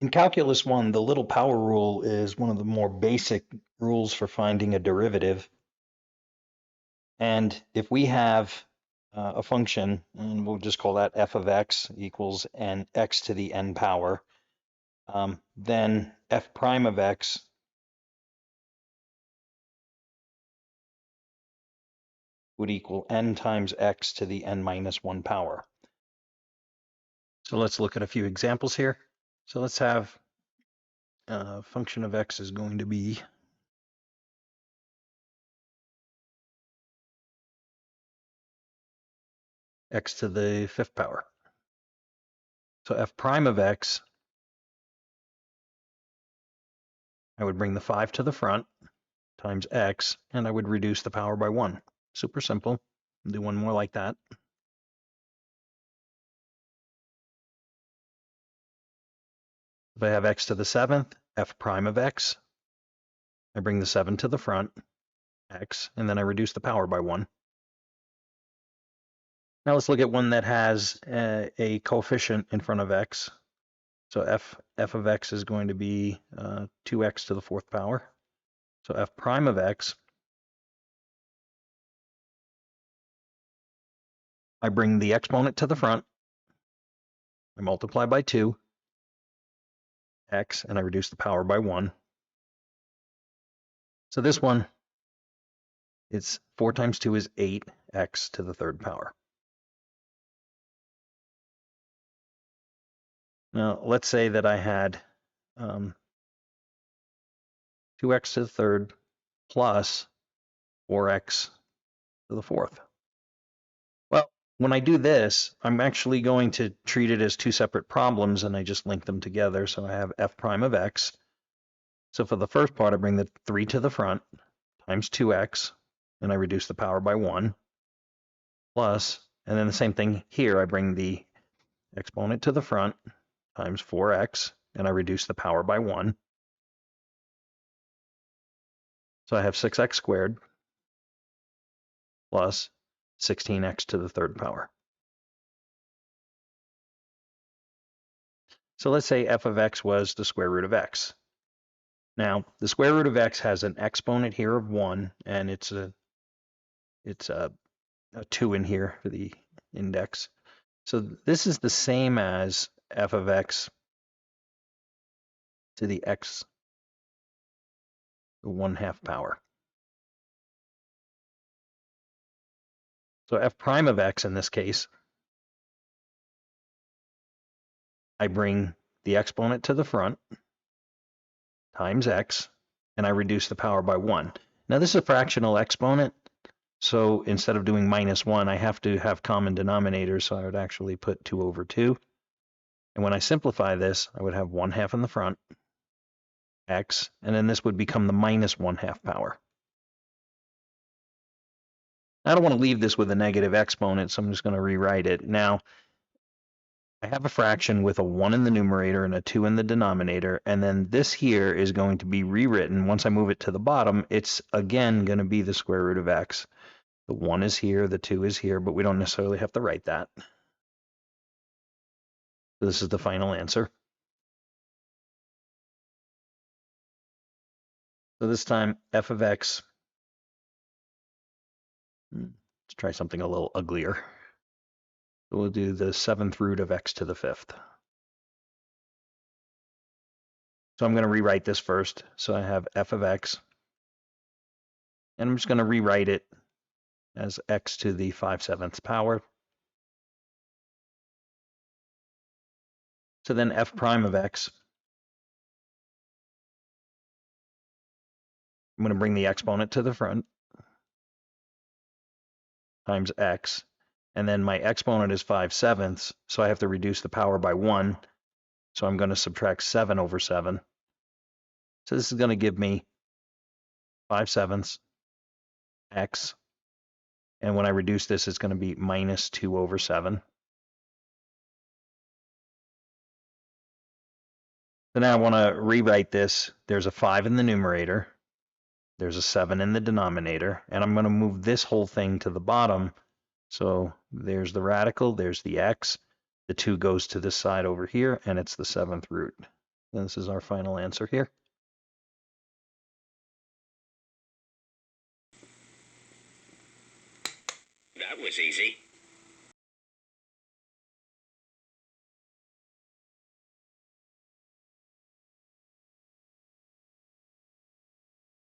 In Calculus 1, the little power rule is one of the more basic rules for finding a derivative. And if we have a function, and we'll just call that f of x equals x to the n power, then f prime of x would equal n times x to the n minus 1 power. So let's look at a few examples here. So let's have a function of x is going to be x to the 5th power. So f prime of x, I would bring the 5 to the front times x, and I would reduce the power by 1. Super simple. I'll do one more like that. If I have x to the 7th, f prime of x, I bring the 7 to the front, x, and then I reduce the power by 1. Now let's look at one that has a coefficient in front of x. So f of x is going to be 2x to the 4th power. So f prime of x, I bring the exponent to the front, I multiply by 2, x, and I reduce the power by 1. So this one, it's 4 times 2 is 8x to the 3rd power. Now, let's say that I had 2x to the 3rd plus 4x to the 4th. Well, when I do this, I'm actually going to treat it as two separate problems, and I just link them together. So I have f prime of x. So for the first part, I bring the 3 to the front times 2x, and I reduce the power by 1, plus, and then the same thing here, I bring the exponent to the front times 4x, and I reduce the power by 1. So I have 6x squared plus 16x to the 3rd power. So let's say f of x was the square root of x. Now, the square root of x has an exponent here of 1, and it's a 2 in here for the index. So this is the same as f of x to the x to 1/2 power. So f prime of x in this case, I bring the exponent to the front times x, and I reduce the power by 1. Now this is a fractional exponent, so instead of doing -1, I have to have common denominators, so I would actually put 2 over 2. And when I simplify this, I would have 1/2 in the front, x, and then this would become the -1/2 power. I don't want to leave this with a negative exponent, so I'm just going to rewrite it. Now, I have a fraction with a 1 in the numerator and a 2 in the denominator, and then this here is going to be rewritten. Once I move it to the bottom, it's again going to be the square root of x. The 1 is here, the 2 is here, but we don't necessarily have to write that. So this is the final answer. So this time, f of x, let's try something a little uglier. So we'll do the 7th root of x to the 5th. So I'm going to rewrite this first. So I have f of x, and I'm just going to rewrite it as x to the 5/7 power. So then f prime of x, I'm going to bring the exponent to the front times x, and then my exponent is 5/7, so I have to reduce the power by 1. So I'm going to subtract 7 over 7. So this is going to give me 5/7 x, and when I reduce this, it's going to be -2 over 7. So now I want to rewrite this. There's a 5 in the numerator. There's a 7 in the denominator, and I'm going to move this whole thing to the bottom. So there's the radical, there's the x. The 2 goes to this side over here, and it's the 7th root. And this is our final answer here. That was easy.